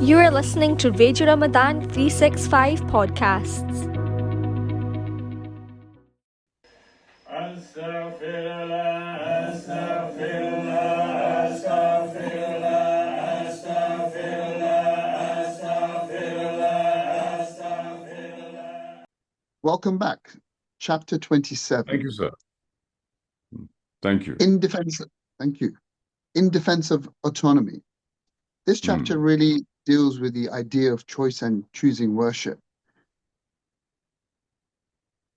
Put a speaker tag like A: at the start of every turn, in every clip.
A: You are listening to Radio Ramadan 365 podcasts.
B: Welcome back. Chapter 27.
C: Thank you, sir. Thank you.
B: Thank you. In defense of autonomy. This chapter really deals with the idea of choice and choosing worship.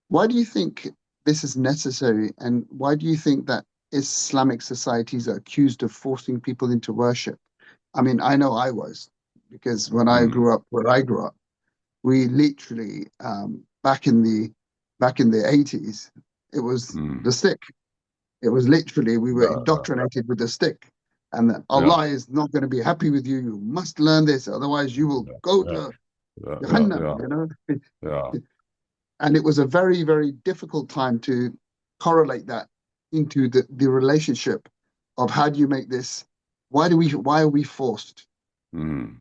B: Why do you think this is necessary, and why do you think that Islamic societies are accused of forcing people into worship? I mean, I know I was, because when I grew up where I grew up, we literally back in the 80s, it was the stick. It was literally, we were indoctrinated with the stick, and that Allah is not going to be happy with you. You must learn this, otherwise you will go to Jahannam, you know. And it was a very, very difficult time to correlate that into the relationship of how do you make this? Why are we forced?
C: Well,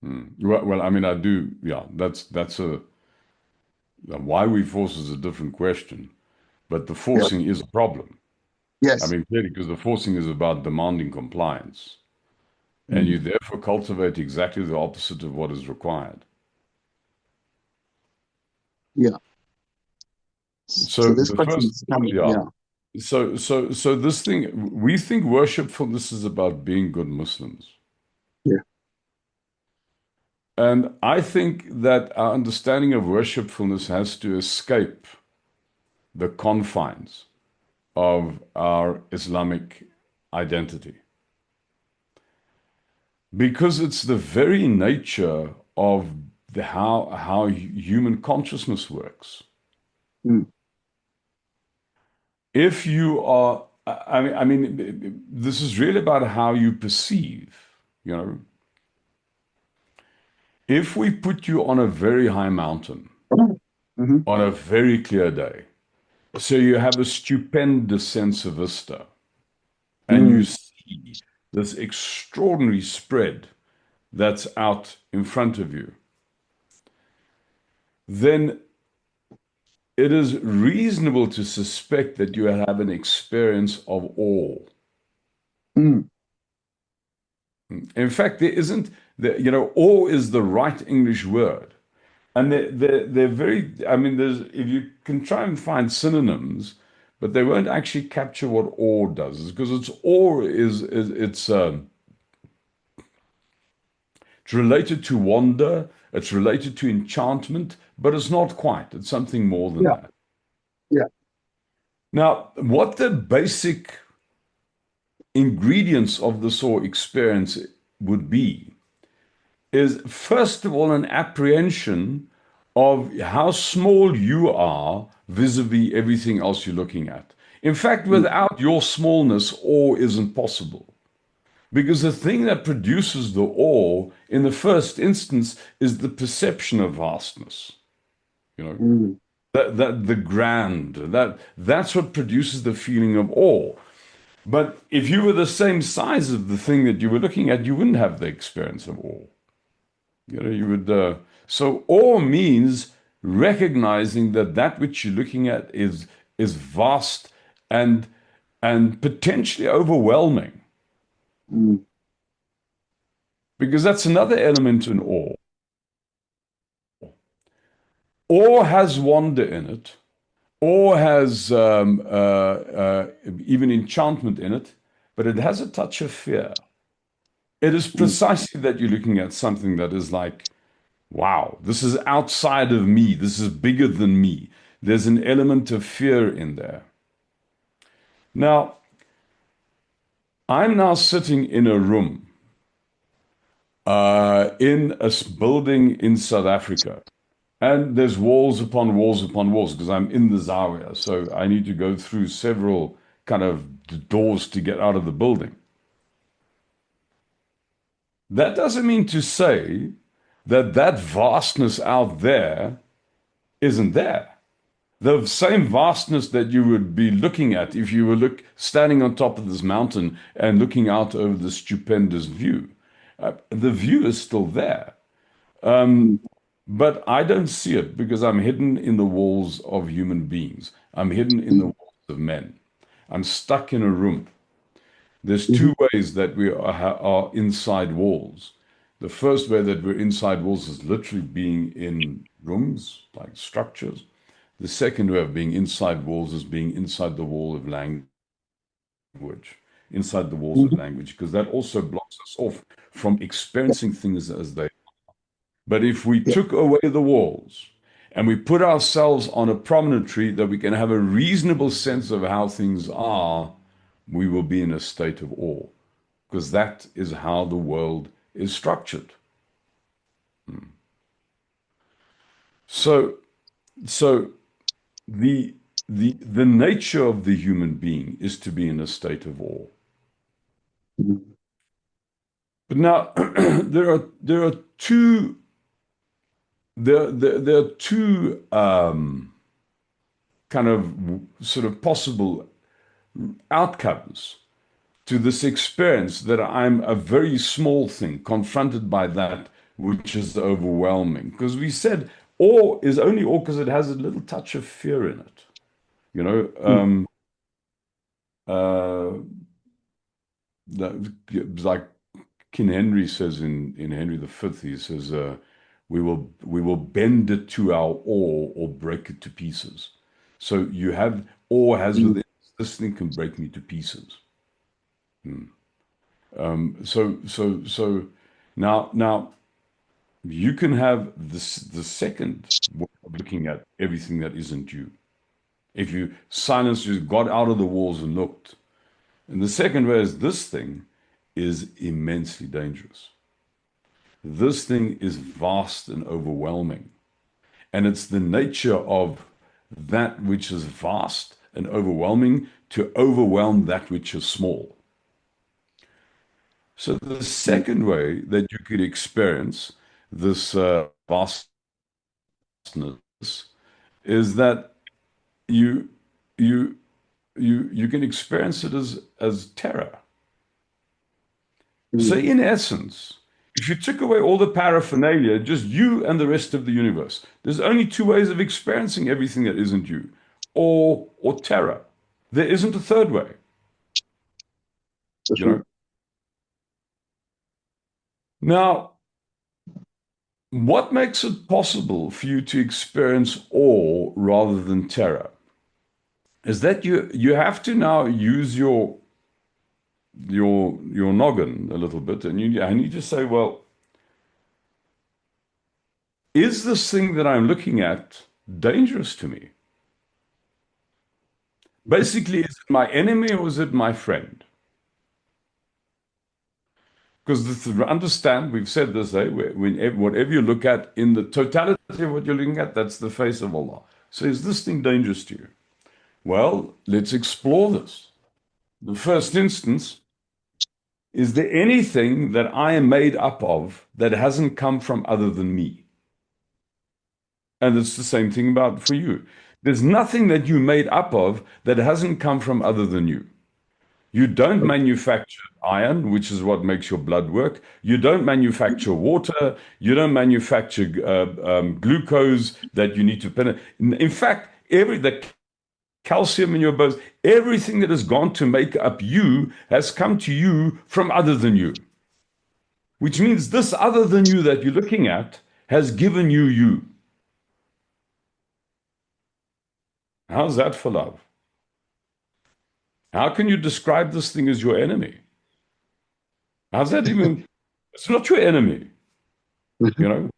C: I mean, I do. Yeah, that's why we force is a different question, but the forcing is a problem.
B: Yes.
C: I mean, clearly, because the forcing is about demanding compliance, and you therefore cultivate exactly the opposite of what is required.
B: Yeah.
C: So
B: this
C: the
B: question
C: first,
B: is coming,
C: So this thing, we think worshipfulness is about being good Muslims.
B: Yeah.
C: And I think that our understanding of worshipfulness has to escape the confines of our Islamic identity. Because it's the very nature of how human consciousness works. If you are, I mean, this is really about how you perceive, you know. If we put you on a very high mountain on a very clear day, so you have a stupendous sense of vista, and you see this extraordinary spread that's out in front of you, then it is reasonable to suspect that you have an experience of awe. In fact, there isn't, awe is the right English word. And they're very, I mean, if you can try and find synonyms, but they won't actually capture what awe does, because it's related to wonder, it's related to enchantment, but it's not quite. It's something more than that.
B: Yeah.
C: Now, what the basic ingredients of this awe experience would be is, first of all, an apprehension of how small you are vis-a-vis everything else you're looking at. In fact, without your smallness, awe isn't possible. Because the thing that produces the awe in the first instance is the perception of vastness. You know, that the grand, that's what produces the feeling of awe. But if you were the same size of the thing that you were looking at, you wouldn't have the experience of awe. You know, you would. So awe means recognizing that which you're looking at is vast and potentially overwhelming. Because that's another element in awe. Awe has wonder in it. Awe has even enchantment in it, but it has a touch of fear. It is precisely that you're looking at something that is like, wow, this is outside of me. This is bigger than me. There's an element of fear in there. Now, I'm now sitting in a room in a building in South Africa. And there's walls upon walls upon walls because I'm in the Zawia. So I need to go through several kind of doors to get out of the building. That doesn't mean to say that vastness out there isn't there. The same vastness that you would be looking at if you were standing on top of this mountain and looking out over the stupendous view. The view is still there. But I don't see it because I'm hidden in the walls of human beings. I'm hidden in the walls of men. I'm stuck in a room. There's two ways that we are inside walls. The first way that we're inside walls is literally being in rooms, like structures. The second way of being inside walls is being inside the wall of language, inside the walls of language, because that also blocks us off from experiencing things as they are. But if we
B: Yeah.
C: took away the walls and we put ourselves on a promontory that we can have a reasonable sense of how things are, we will be in a state of awe, because that is how the world is structured. So, so the nature of the human being is to be in a state of awe. But now there are two there are two kind of sort of possible outcomes to this experience, that I'm a very small thing confronted by that which is overwhelming. Because we said awe is only awe because it has a little touch of fear in it. You know, like King Henry says in Henry V, he says, we will bend it to our awe or break it to pieces. So you have awe has within this thing can break me to pieces. So now you can have this the second way of looking at everything that isn't you. If you silence, you got out of the walls and looked. And the second way is this thing is immensely dangerous. This thing is vast and overwhelming. And it's the nature of that which is vast and overwhelming to overwhelm that which is small. So the second way that you could experience this vastness is that you you you can experience it as terror. So in essence, if you took away all the paraphernalia, just you and the rest of the universe, there's only two ways of experiencing everything that isn't you, or terror. There isn't a third way,
B: That's
C: you
B: right.
C: know. Now, what makes it possible for you to experience awe rather than terror is that you have to now use your noggin a little bit, and you need to say, well, is this thing that I'm looking at dangerous to me? Basically, is it my enemy or is it my friend? Because understand, we've said this, whatever you look at in the totality of what you're looking at, that's the face of Allah. So is this thing dangerous to you? Well, let's explore this. The first instance, is there anything that I am made up of that hasn't come from other than me? And it's the same thing about for you. There's nothing that you made up of that hasn't come from other than you. You don't manufacture iron, which is what makes your blood work. You don't manufacture water. You don't manufacture glucose that you need to penetrate. In fact, the calcium in your bones, everything that has gone to make up you has come to you from other than you. Which means this other than you that you're looking at has given you you. How's that for love? How can you describe this thing as your enemy? How's that even? It's not your enemy, you know?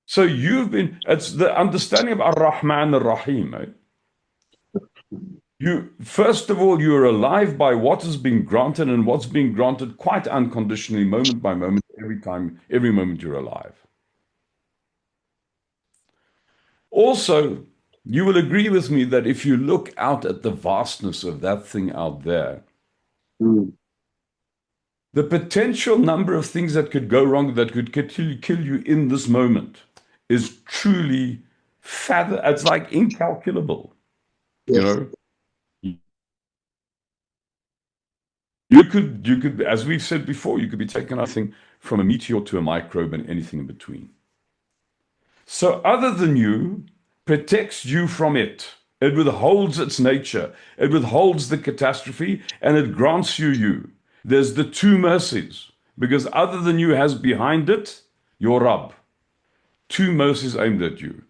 C: So it's the understanding of Ar-Rahman Ar-Rahim. First of all, you're alive by what has been granted, and what's being granted quite unconditionally, moment by moment, every moment you're alive. Also, you will agree with me that if you look out at the vastness of that thing out there, the potential number of things that could go wrong, that could kill you in this moment, is truly it's like incalculable. You
B: Yes.
C: know, You could, as we've said before, you could be taken, I think, from a meteor to a microbe and anything in between. So other than you protects you from it. It withholds its nature. It withholds the catastrophe and it grants you you. There's the two mercies. Because other than you has behind it your Rabb. Two mercies aimed at you.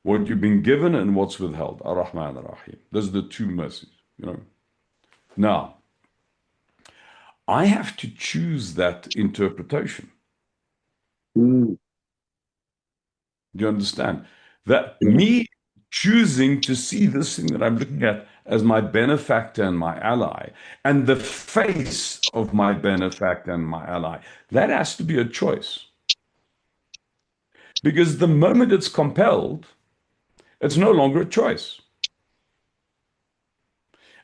C: What you've been given and what's withheld. Ar-Rahman Ar-Rahim. Those are the two mercies, you know. Now, I have to choose that interpretation.
B: Mm.
C: Do you understand? That
B: Yeah.
C: me choosing to see this thing that I'm looking at as my benefactor and my ally, and the face of my benefactor and my ally, that has to be a choice. Because the moment it's compelled, it's no longer a choice.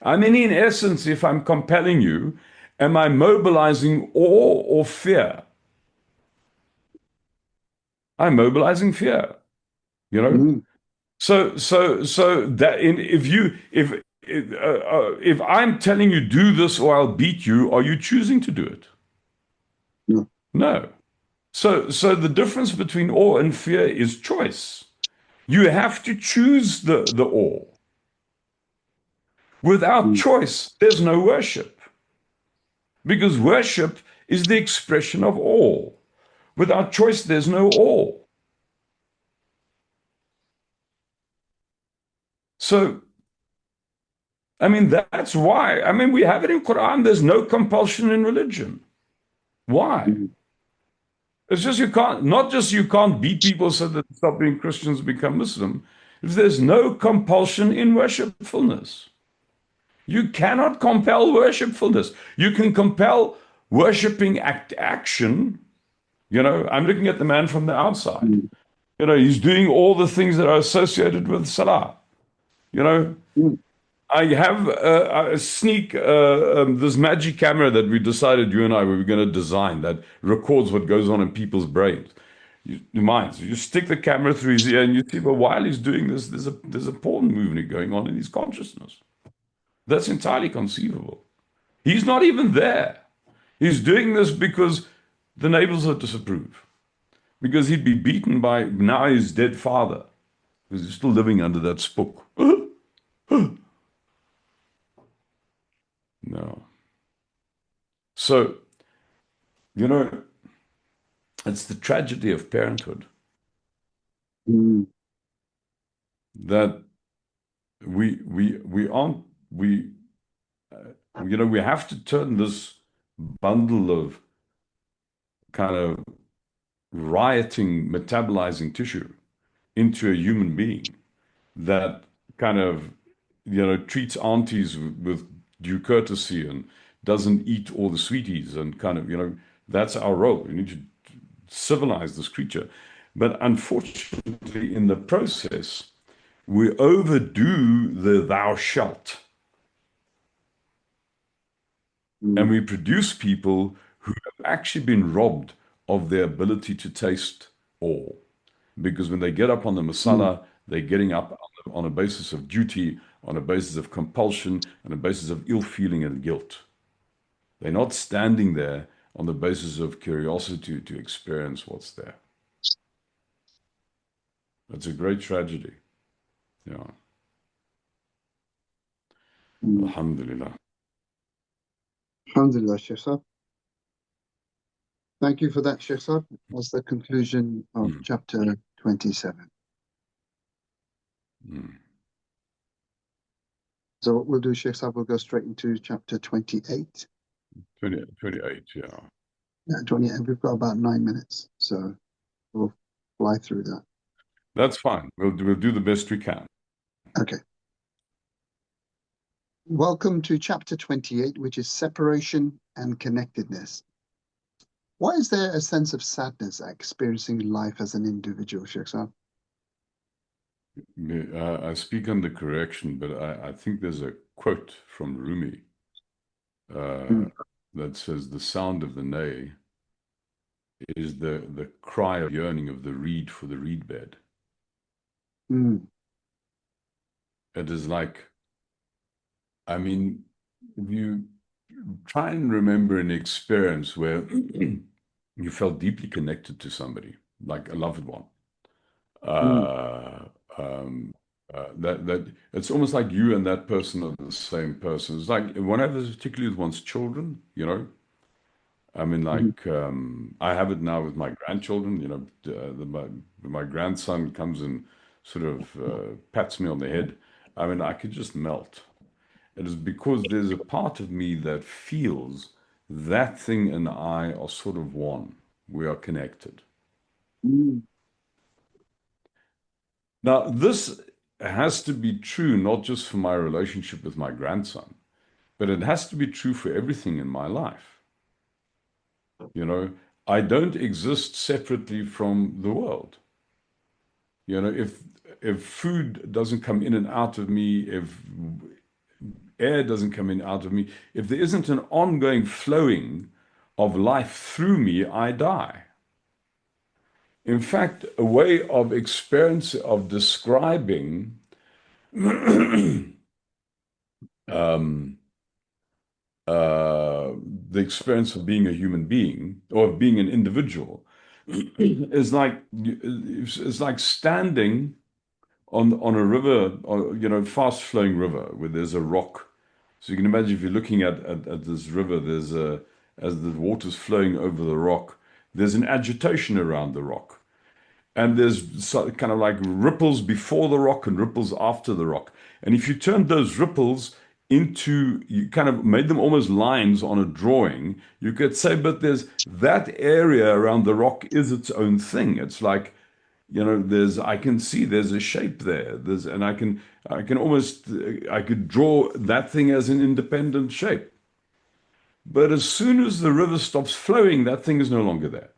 C: I mean, in essence, if I'm compelling you, am I mobilizing awe or fear? I'm mobilizing fear, you know?
B: Mm.
C: So that if I'm telling you do this or I'll beat you, are you choosing to do it?
B: No.
C: No. So the difference between awe and fear is choice. You have to choose the awe. Without
B: Mm.
C: choice, there's no worship. Because worship is the expression of awe. Without choice, there's no awe. So I mean, that's why. I mean, we have it in Quran. There's no compulsion in religion. Why?
B: Mm.
C: It's just you can't, not just you can't beat people so that they stop being Christians and become Muslim. If there's no compulsion in worshipfulness, you cannot compel worshipfulness. You can compel worshiping action. You know, I'm looking at the man from the outside.
B: Mm.
C: You know, he's doing all the things that are associated with Salah. You know,
B: Mm.
C: I have a sneak, this magic camera that we decided you and I were going to design that records what goes on in people's brains, minds. You stick the camera through his ear and you see, but while he's doing this, there's a porn movement going on in his consciousness. That's entirely conceivable. He's not even there. He's doing this because the neighbors will disapprove. Because he'd be beaten by now his dead father, because he's still living under that spook. No. So, you know, it's the tragedy of parenthood
B: Mm.
C: that we aren't we you know we have to turn this bundle of kind of rioting metabolizing tissue into a human being that kind of treats aunties with due courtesy and doesn't eat all the sweeties and kind of that's our role. We need to civilize this creature, but unfortunately in the process we overdo the thou shalt, and
B: Mm.
C: we produce people who have actually been robbed of their ability to taste all. Because when they get up on the
B: Mm.
C: masala, they're getting up on a basis of duty, on a basis of compulsion, on a basis of ill feeling and guilt. They're not standing there on the basis of curiosity to experience what's there. It's a great tragedy. Yeah.
B: Mm.
C: Alhamdulillah.
B: Alhamdulillah, Sheikh Saab. Thank you for that, Sheikh Saab. That's the conclusion of
C: Mm,
B: chapter 27.
C: mm.
B: So what we'll do, Sheikh Saab, we'll go straight into chapter 28.
C: 28, yeah.
B: Yeah, 28. We've got about 9 minutes, so we'll fly through that.
C: That's fine. We'll do the best we can.
B: Okay. Welcome to chapter 28, which is separation and connectedness. Why is there a sense of sadness at experiencing life as an individual, Sheikh Saab?
C: I speak under correction, but I think there's a quote from Rumi
B: Mm.
C: that says, "The sound of the neigh is the cry of yearning of the reed for the reed bed."
B: Mm.
C: It is like, I mean, if you try and remember an experience where you felt deeply connected to somebody, like a loved one.
B: Mm,
C: Uh, um, that it's almost like you and that person are the same person. It's like one of those, particularly with one's children, you know. I mean,
B: mhm.
C: like I have it now with my grandchildren. You know, my grandson comes and sort of pats me on the head. I mean, I could just melt. It is because there's a part of me that feels that thing and I are sort of one. We are connected.
B: Mm,
C: Now, this has to be true not just for my relationship with my grandson, but it has to be true for everything in my life. You know, I don't exist separately from the world. You know, if food doesn't come in and out of me, if air doesn't come in and out of me, if there isn't an ongoing flowing of life through me, I die. In fact, a way of experience of describing um, uh, the experience of being a human being or of being an individual is like it's like standing on a river, or, you know, fast flowing river where there's a rock. So you can imagine if you're looking at this river, there's a as the water's flowing over the rock, there's an agitation around the rock. And there's kind of like ripples before the rock and ripples after the rock. And if you turned those ripples into, you kind of made them almost lines on a drawing, you could say, but there's that area around the rock is its own thing. It's like, you know, I can see there's a shape there. And I can almost, I could draw that thing as an independent shape. But as soon as the river stops flowing, that thing is no longer there.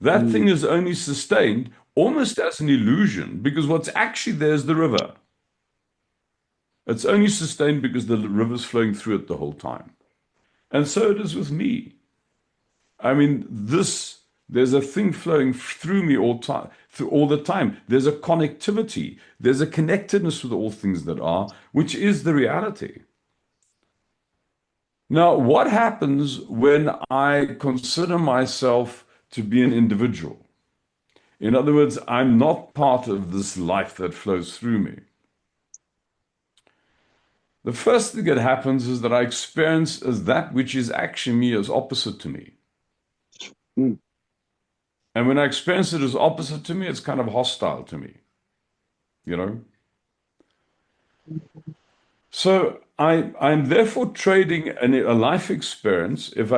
C: That thing
B: mm,
C: is only sustained almost as an illusion because what's actually there is the river. It's only sustained because the river's flowing through it the whole time. And so it is with me. I mean, there's a thing flowing through me through all the time. There's a connectivity. There's a connectedness with all things that are, which is the reality. Now, what happens when I consider myself to be an individual? In other words, I'm not part of this life that flows through me. The first thing that happens is that I experience as that which is actually me as opposite to me.
B: mm.
C: And when I experience it as opposite to me, it's kind of hostile to me, you know? So I'm therefore trading a life experience. If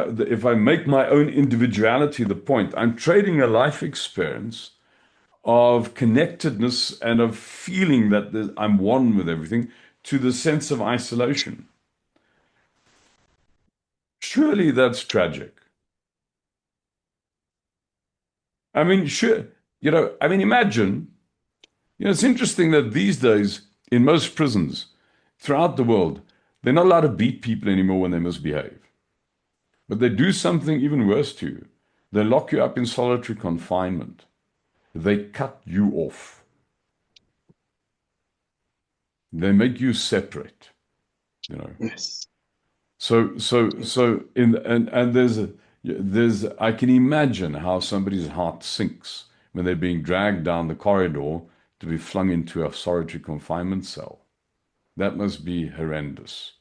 C: I make my own individuality the point, I'm trading a life experience of connectedness and of feeling that I'm one with everything to the sense of isolation. Surely that's tragic. I mean, sure, you know, I mean, imagine, you know, it's interesting that these days in most prisons throughout the world, they're not allowed to beat people anymore when they misbehave. But they do something even worse to you. They lock you up in solitary confinement. They cut you off. They make you separate, you know.
B: Yes.
C: So in and there's I can imagine how somebody's heart sinks when they're being dragged down the corridor to be flung into a solitary confinement cell. That must be horrendous,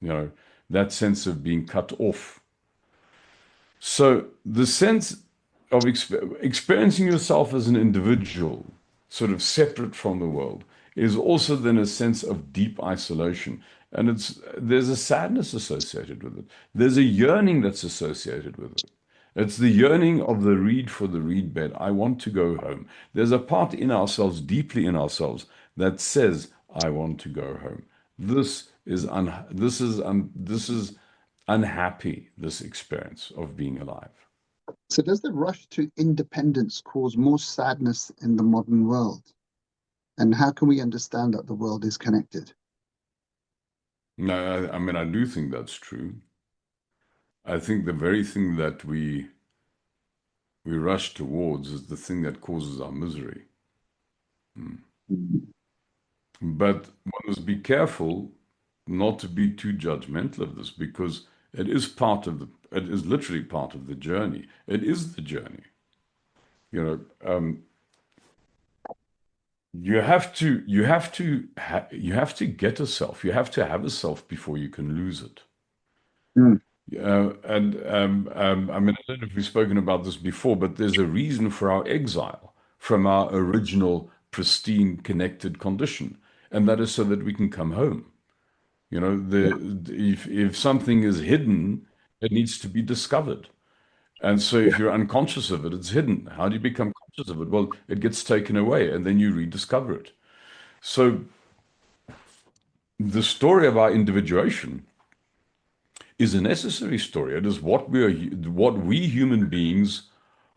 C: you know, that sense of being cut off. So the sense of experiencing yourself as an individual, sort of separate from the world, is also then a sense of deep isolation. And there's a sadness associated with it. There's a yearning that's associated with it. It's the yearning of the reed for the reed bed. I want to go home. There's a part in ourselves, deeply in ourselves, that says, I want to go home. This is unhappy, this experience of being alive.
B: So does the rush to independence cause more sadness in the modern world? And how can we understand that the world is connected?
C: No, I mean, I do think that's true. I think the very thing that we rush towards is the thing that causes our misery. Mm.
B: Mm,
C: But one must be careful not to be too judgmental of this, because it is literally part of the journey. It is the journey. You have to get a self. You have to have a self before you can lose it.
B: Mm.
C: I mean, I don't know if we've spoken about this before, but there's a reason for our exile from our original pristine connected condition, and that is so that we can come home. If something is hidden, it needs to be discovered. And so if you're unconscious of it, it's hidden. How do you become conscious of it? Well, it gets taken away and then you rediscover it. So the story of our individuation is a necessary story. It is what we human beings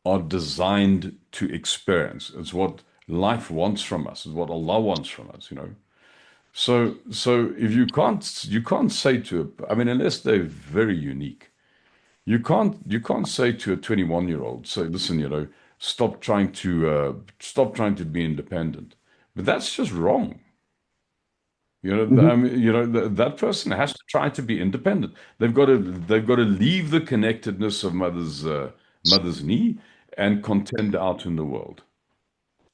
C: are designed to experience. It's what life wants from us. It's what Allah wants from us. So if you can't say to I mean, unless they're very unique, you can't say to a 21-year-old, say, listen, stop trying to be independent. But that's just wrong. That person has to try to be independent. They've got to leave the connectedness of mother's knee and contend out in the world,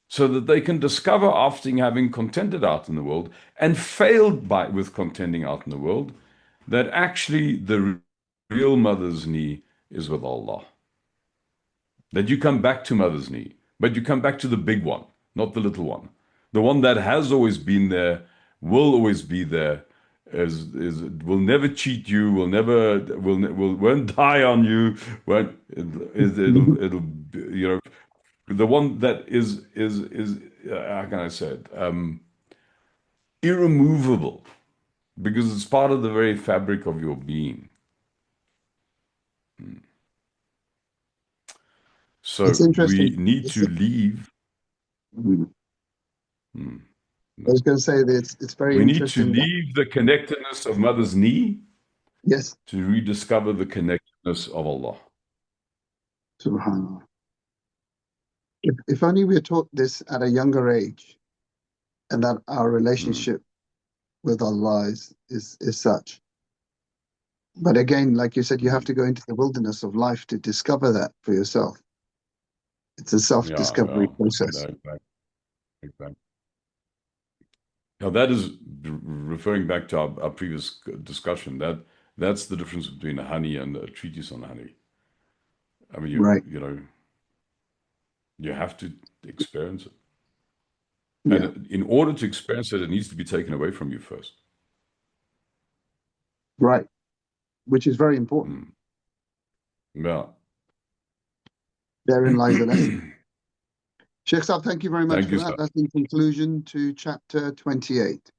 C: so that they can discover, after having contended out in the world and failed with contending out in the world, that actually the real mother's knee is with Allah. That you come back to mother's knee, but you come back to the big one, not the little one. The one that has always been there, will always be there, will never cheat you, won't die on you, it'll the one that is how can I say it, irremovable, because it's part of the very fabric of your being. So
B: It's interesting.
C: we need to leave.
B: Mm. I was going to say that it's very
C: We need to
B: interesting that,
C: leave the connectedness of mother's knee
B: yes,
C: to rediscover the connectedness of Allah.
B: subhanAllah. If only we were taught this at a younger age, and that our relationship with Allah is such. But again, like you said, you have to go into the wilderness of life to discover that for yourself. It's a self-discovery process.
C: Exactly. Now that is referring back to our previous discussion. That's the difference between honey and a treatise on honey. I mean,
B: Right.
C: You have to experience it.
B: Yeah.
C: And in order to experience it, it needs to be taken away from you first.
B: Right. Which is very important.
C: Yeah.
B: Therein lies the lesson. Sheikh Saab, thank you very much
C: Thank
B: for
C: you,
B: that.
C: sir.
B: That's in conclusion to chapter 28.